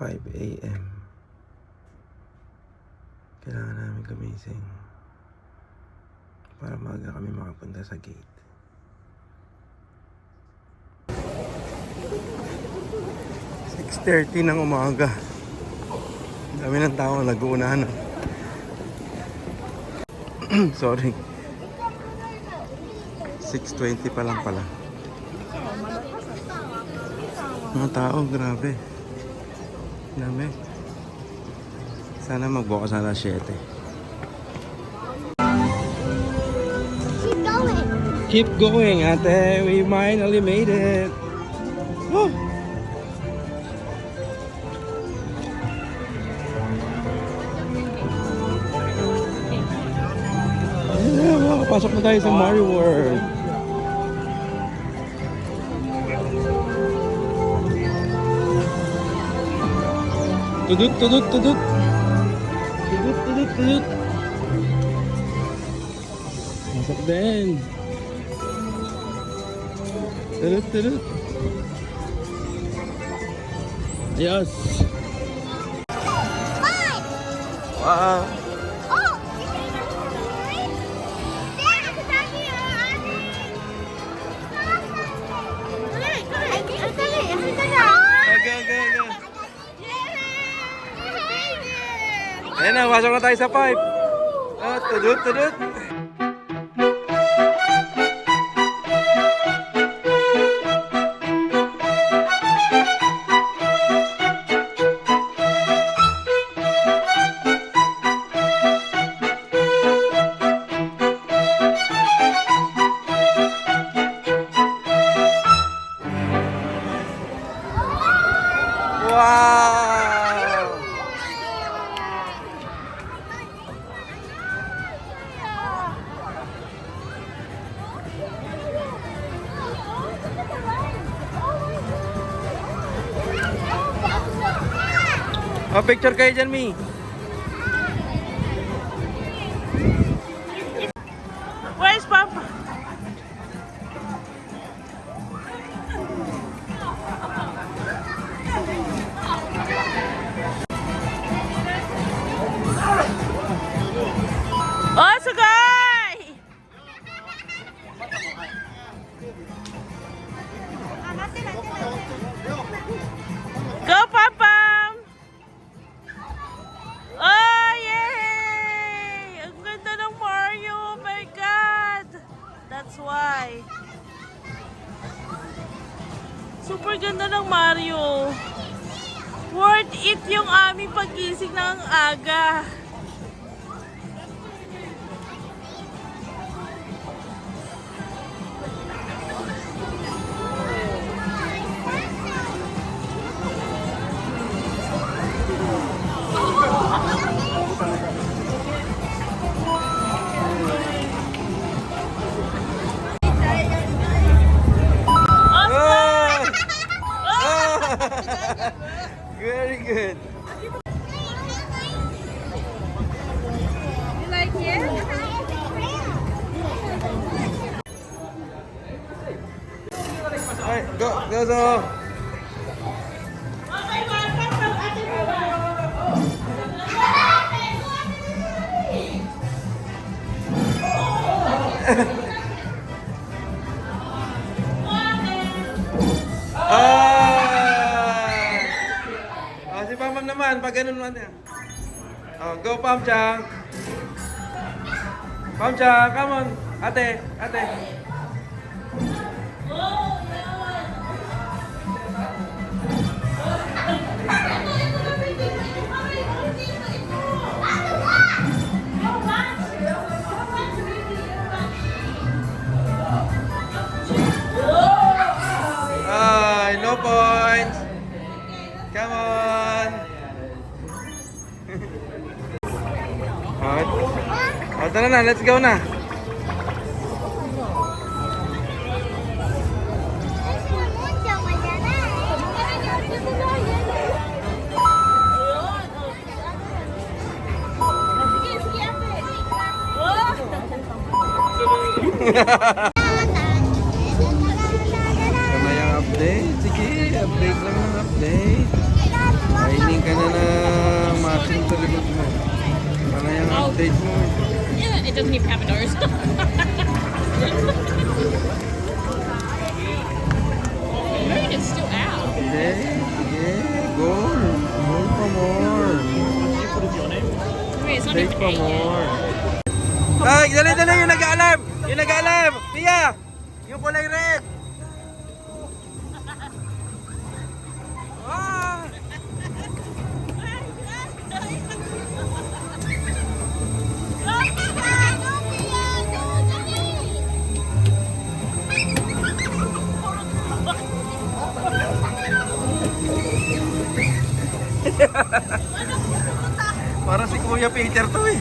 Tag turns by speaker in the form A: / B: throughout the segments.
A: 5 a.m. Kailangan namin gumising para maaga kami makapunta sa gate. (6:30 ng umaga). Dami ng tao nag-uunahan. Sorry. 6:20 pa lang pala. Mga tao, grabe. Dami. Sana magbukas na alas 7.
B: Keep going.
A: Keep going, ate. We finally made it. Woo! Yeah, makakapasok na tayo sa Mario World. Tudut, tudut, tudut. Tudut, tudut, tudut. Masok din. Tudut, tudut. Yes. Wow.
B: Oh!
A: Okay, okay, okay. Ayan na, pasok na tayo sa pipe. Ah, tudut, tudut. Wow! Oh, picture kayo dyan, Mi.
C: Where's Papa? Oh, sugay! Go, Papa! Oh, yay! Ang ganda ng Mario! Oh my God! That's why. Super ganda ng Mario. Worth it yung aming pagising ng aga.
A: Very good.
B: You like it?
A: Alright, go, go, go. Si Pam naman, pag ganun naman yan. Oh, go Pam Chang. Pam Chang, come on. Ate, ate. Ay, no points. Come on. Oh, tara na, let's go na. Kamayang update. Sige, update lang ng update. Kainin ka na ng mushroom sa likod mo. Ano yung update mo?
C: Yeah, it doesn't even have a nose. Maybe it's still out.
A: Okay, go. More pa more.
C: Wait, it's not
A: Take
C: even
A: pa
C: ate yet.
A: more. Ay, dali, yung nag-aalam! Yung nag-aalam! Pia! Yung kulay red! Ah! Para si Kuya Peter to eh.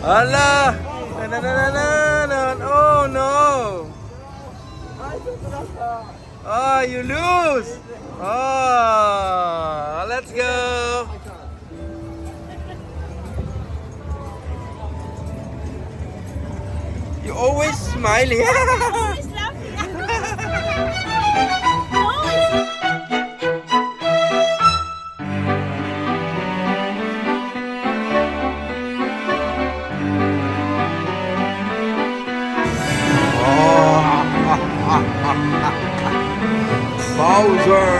A: Ala! Oh no! Ah, you lose! Ah, let's go! You always smiling. Bowser!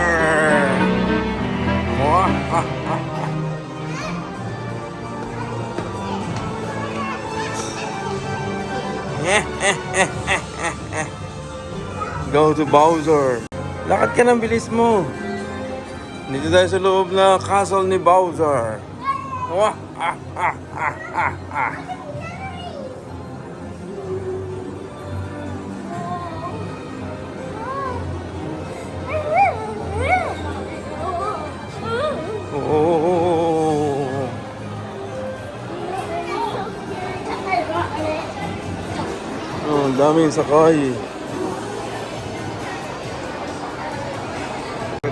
A: Go to Bowser. Lakad ka ng bilis mo. Dito tayo sa loob na castle ni Bowser. Oh. Oh, ang daming sakay.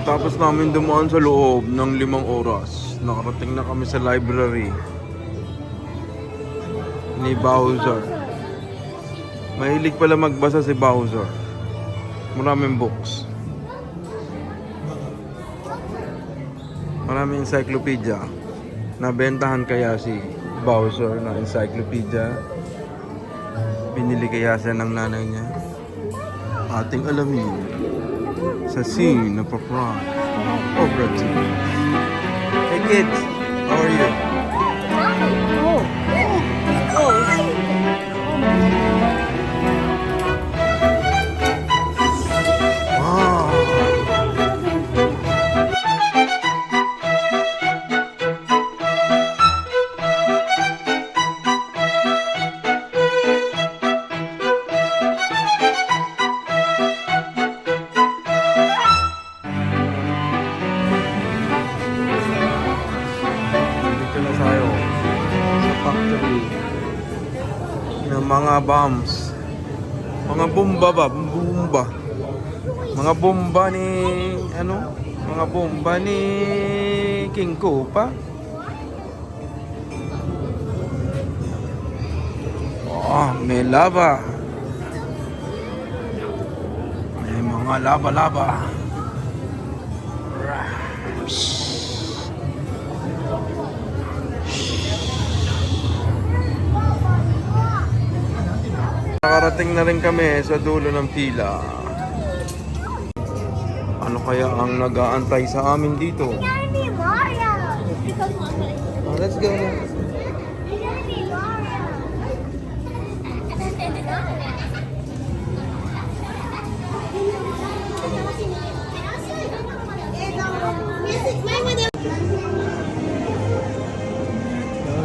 A: Tapos namin dumaan sa loob ng 5 oras. Nakarating na kami sa library ni Bowser. Mahilig pala magbasa si Bowser. Maraming books. Maraming encyclopedia. Nabentahan kaya si Bowser na encyclopedia? Binili kaya siya ng nanay niya? Ating alamin sa scene of Pride Cobra Team. Hey kids, how are you? Wow. Mga bombs, mga bomba ba? Bomba. Mga bomba ni ano? Mga bomba ni King Koopa. Oh, may lava. May mga lava-lava. Nakarating na rin kami sa dulo ng pila. Ano kaya ang nag-aantay sa amin dito? Oh, let's go na.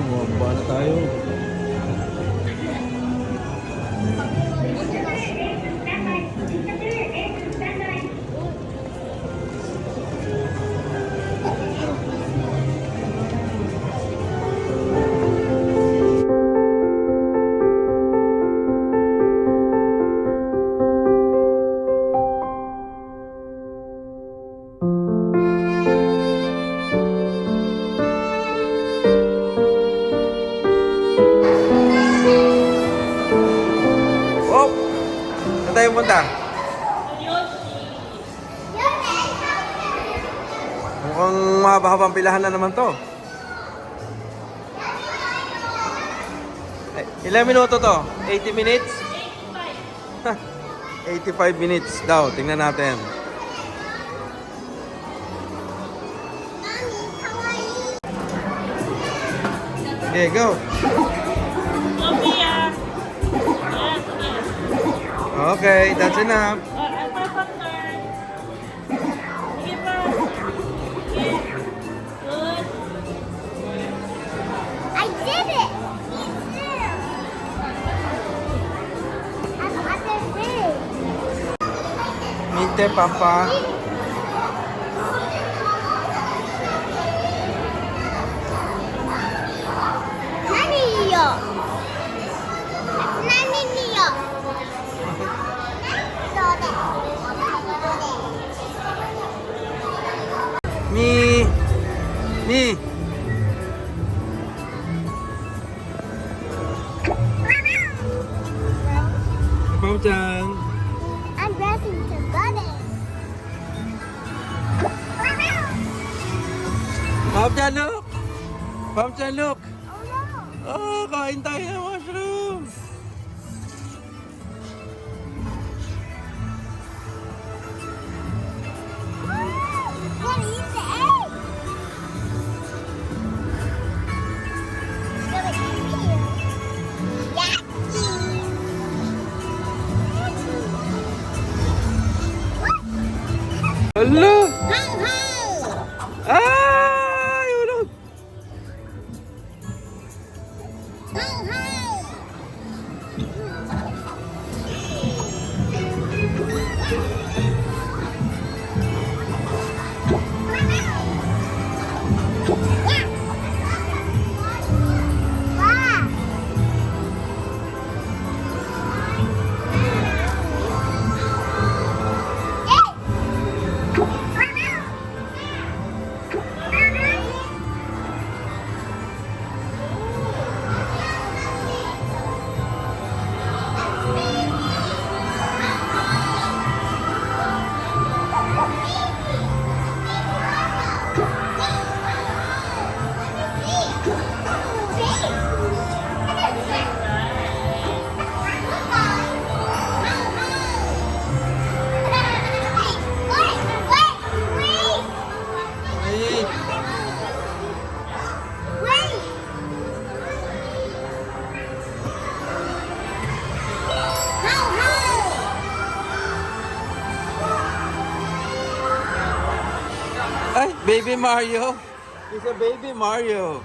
A: Bumaba na tayo. tayo punta? Mukhang mahaba-habang pilahan na naman to. Ilang minuto to? 80 minutes? 85 minutes daw. Tingnan natin. Okay, go.
C: Sophia. Yes, yes.
A: Okay, that's enough.
C: Ang partner. Sige pa. Okay. Good.
B: I did it. It's there. I'm under bridge.
A: Mite, Papa.
B: Nani niyo? Nani niyo? Dode.
A: Mi. Mi. Pao-chan.
B: I'm dressing to Dode.
A: Pao-chan, look. Pao-chan, look.
B: Oh no.
A: Oh, kain tayo ng mushroom.
B: What is the egg? Gonna eat me. Yucky.
A: Hala.
B: Ho ho.
A: Ay, ulog.
B: Ho ho. Wow.
A: Ay. Ay, baby Mario. He's a baby Mario.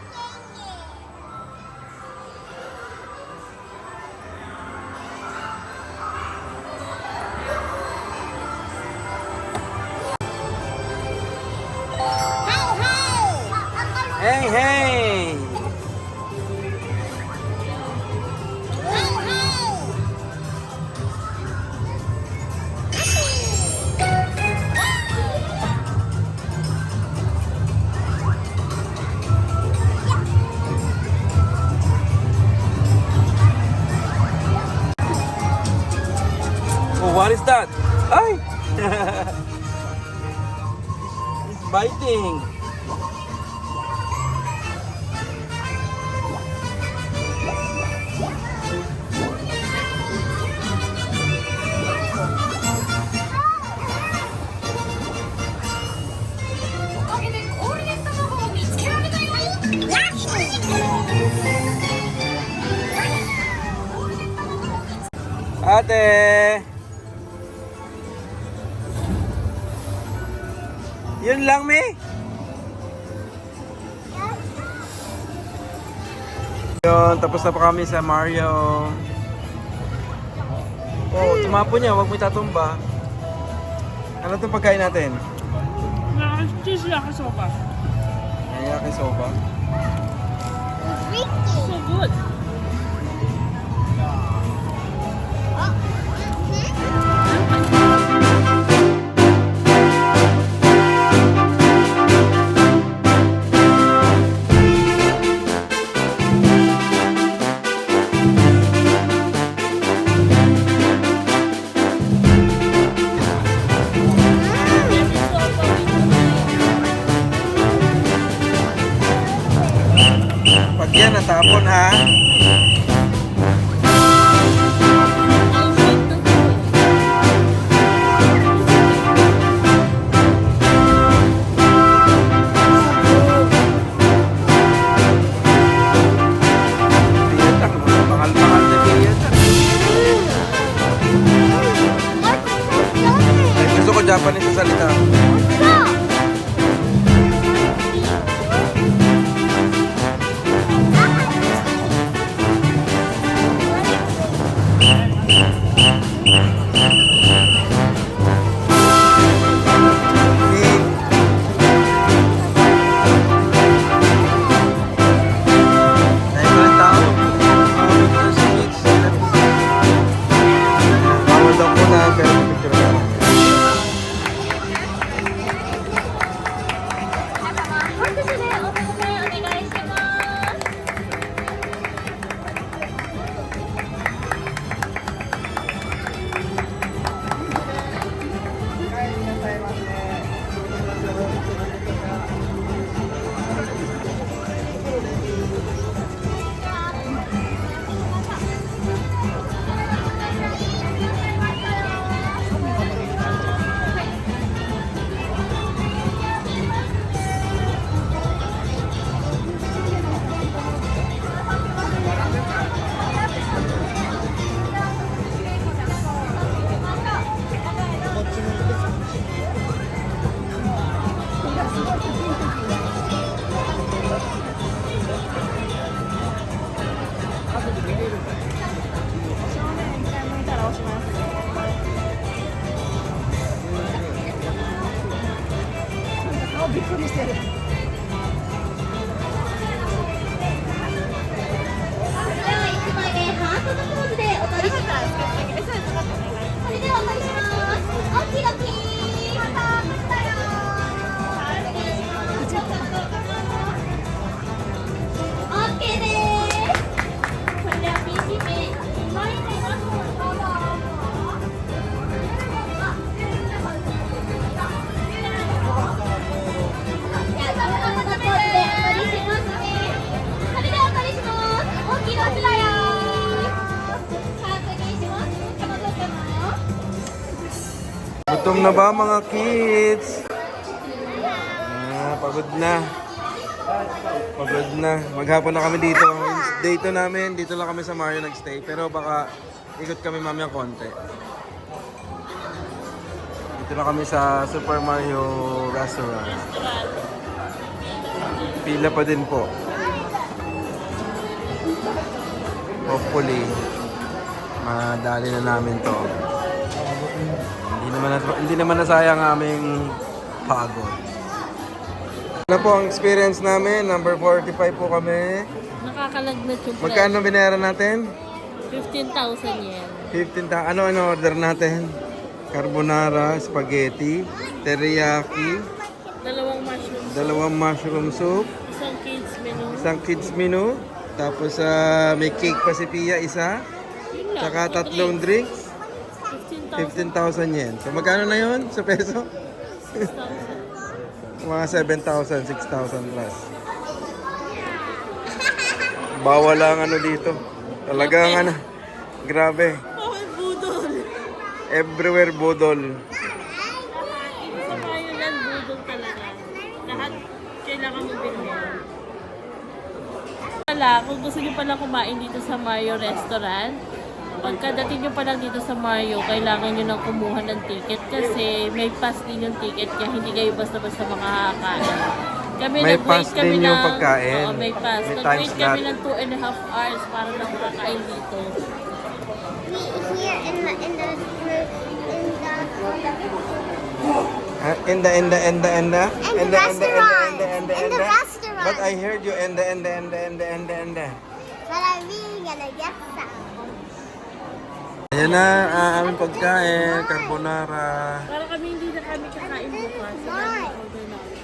A: Hey, hey. Oh, what is that? Ay! It's biting. Ate! Yun lang, Mi? Yun, tapos na pa kami sa Mario. Oh, tumapo niya, huwag mo itatumba. Ano itong pagkain natin?
C: Cheese yakisoba.
A: Nayaki soba.
C: So good.
A: Maghapon ha. Piyatak, mahal-mahal na piyatak. Ay, gusto ko Japanese sa salita. Gutom na ba mga kids? Pagod na. Pagod na. Maghapon na kami dito. Day 2 namin. Dito lang kami sa Mario nagstay. Pero baka ikot kami mamaya konti. Dito na kami sa Super Mario Restaurant. Pila pa din po. Hopefully, madali na namin to. Hindi naman nasayang ang aming pagod. Ano po ang experience namin? Number 45 po kami.
C: Nakakalagnat yung price.
A: Magkano binayaran natin?
C: 15,000 yen.
A: 15,000. Ano order natin? Carbonara, spaghetti, teriyaki,
C: Dalawang
A: dalawang mushroom
C: mushroom.
A: soup,
C: Isang kids menu.
A: isang kids menu, tapos may cake pa si Pia isa,
C: Yun lang.
A: saka tatlong drinks,
C: 15,000.
A: 15,000 yen. So magkano na yun sa peso?
C: 6,000.
A: Mga 7,000, 6,000 plus. Bawal lang ano dito. Talagang ano, grabe.
C: Oh, budol.
A: Everywhere budol.
C: Sa Mayo yan, budol talaga. Lahat kailangan mo bilhin. Kung gusto nyo pala kumain dito sa Mario Restaurant, pagkadating nyo pa lang dito sa Mario, kailangan nyo nang kumuha ng ticket kasi may pass din yung ticket kaya hindi kayo basta-basta makakakain. Kami
A: May
C: nag-wait
A: pass
C: kami
A: din yung
C: ng-
A: pagkain.
C: Oo, may pass.
A: May
C: Nag-wait
A: time
C: kami
A: slot.
C: ng 2.5 hours para lang makakain dito.
B: Here in the
A: In the
B: restaurant. In the restaurant.
A: But I heard you in the.
B: But I'm really gonna get some.
A: Ayan na, aming pagkain, carbonara.
C: Para kami hindi na kami kakain bukas. So, order namin.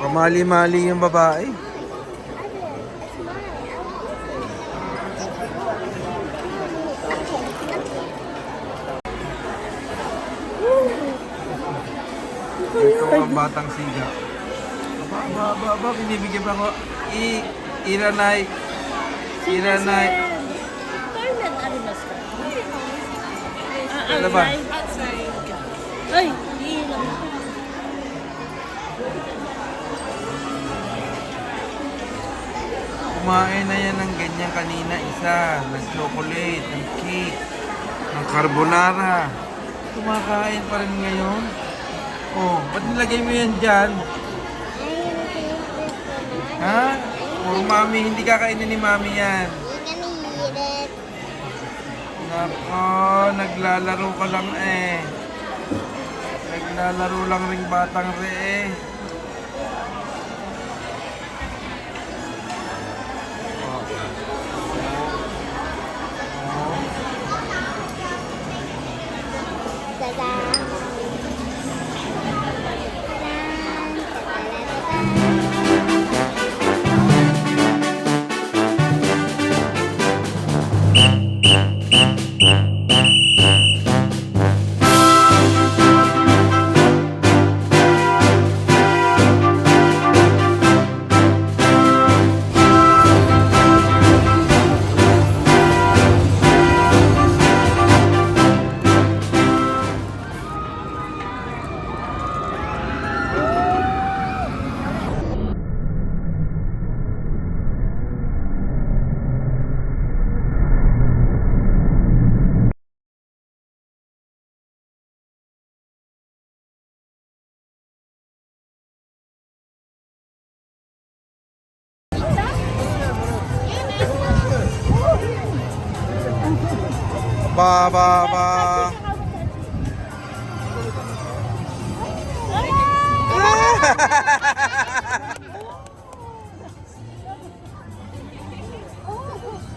A: Kamali-mali yung babae.
B: It's mine.
A: Ito ang batang siga. Aba, binibigyan pa ako. Iranay. Iranay.
C: Toilet, ano mas ka?
A: Ano ba?
C: Outside. Ay, ilang.
A: Kumain na yan ng ganyan kanina isa. Ng chocolate, ng cake, ng carbonara. Kumakain pa rin ngayon. Oh, ba't nilagay mo yan dyan? Ha? Oh, mami, hindi kakainin ni mami yan.
B: You're gonna eat it.
A: Nako, naglalaro ka lang eh. Naglalaro lang ring batang re eh. Oh. Oh.
B: Ta-da!
A: Ba ba ba.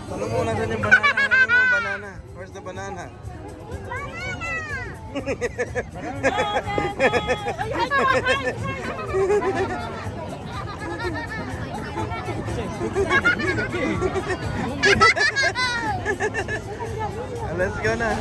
A: Tanong mo nasan yung banana? Tanong mo banana. Where's the banana? Let's go na.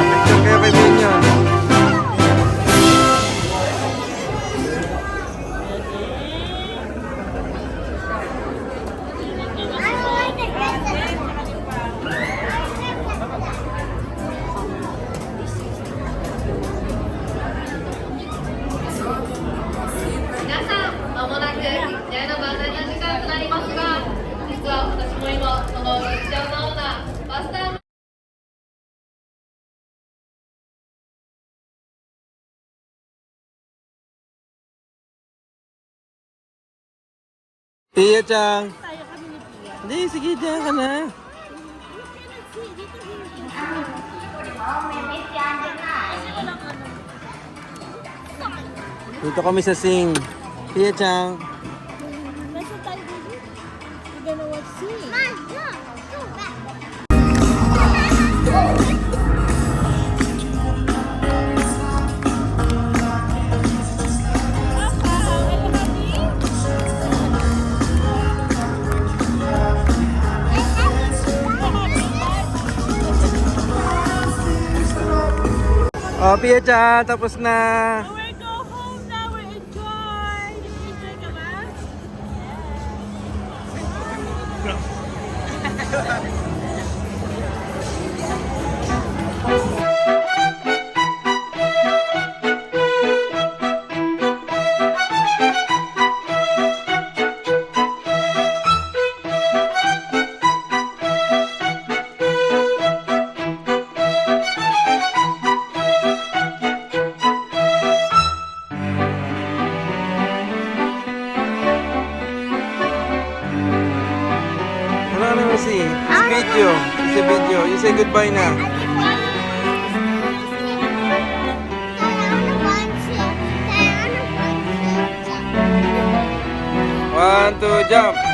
A: Picture kayo kay Minion.
B: I like the Christmas.
A: Tia Chang.
C: Tayo kami ni Pia.
A: Hindi, sige, diyan ka na. Dito kami sa Sing. Tia Chang.
C: Nasa tayo dito. We're gonna watch sing.
B: Mom, look. Go back.
A: Oh, Tia Chang, tapos na.
C: We're go home now. We're enjoy. Enjoy ka ba?
A: Ano na si? It's video. It's a video. You say goodbye na.
B: I
A: 1, 2, jump.